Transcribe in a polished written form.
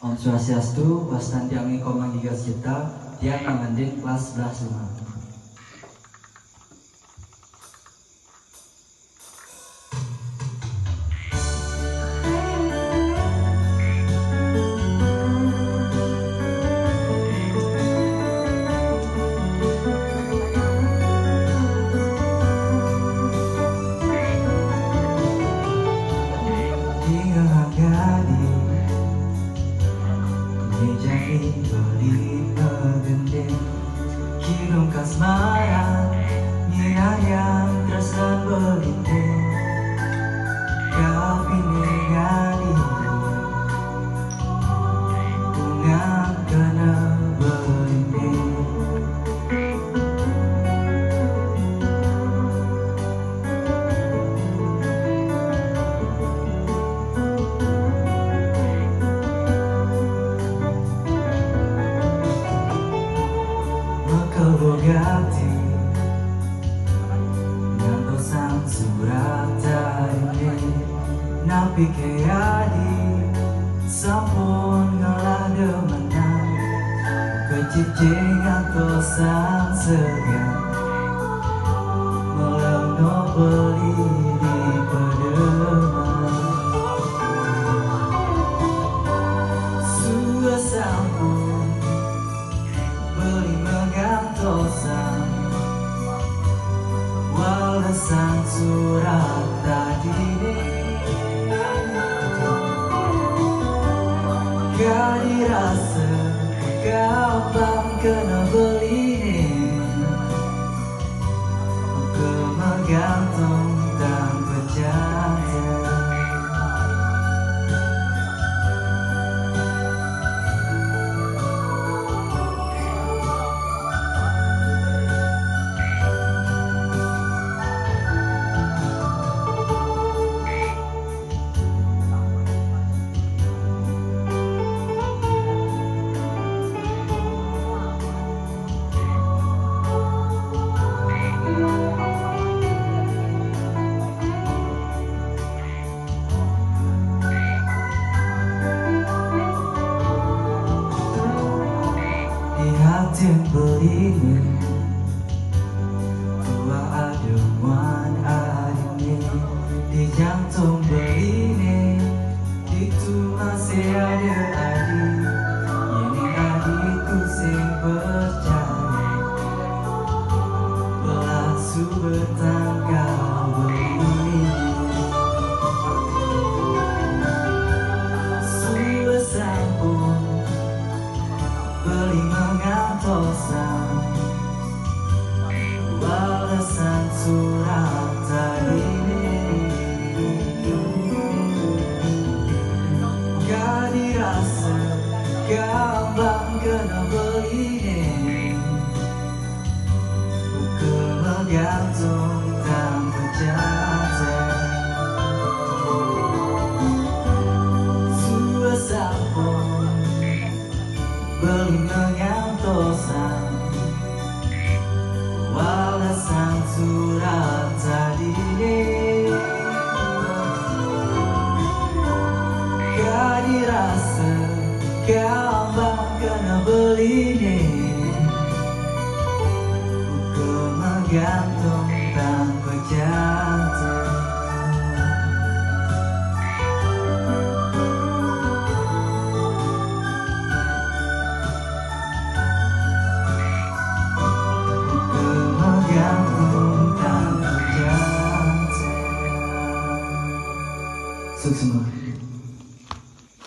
Om Swastiastu, Wastanti Ami Komanggiga Cita, Tiang Mangandin kelas 11 5. Hidung kasmaran, nyiar yang terasa berlindung. Kau ini gadi, bunga kena berlindung. Bogati nganto sang surat ini napi kayadi sampun ngalah demenan kecicing atau sang segan meleno beli di pedeman sudah sampun beli megantosan walasan surat tadi gak dirasa gampang kena beli ke megantung tanpa janji. Hati belinya tua ademan adiknya di jantung belinya itu masih ada adik ini adikku sing percaya belasu bertangkal belinya sudah sampun beli mengantosan balasan surat tadi gak dirasa gampang kena beli ke megantung tanpa janji sudah sampun beli mengantosan walasan surat tadi gak dirasa gampang kena beli ke megantung tanpa janji. Sukses semua.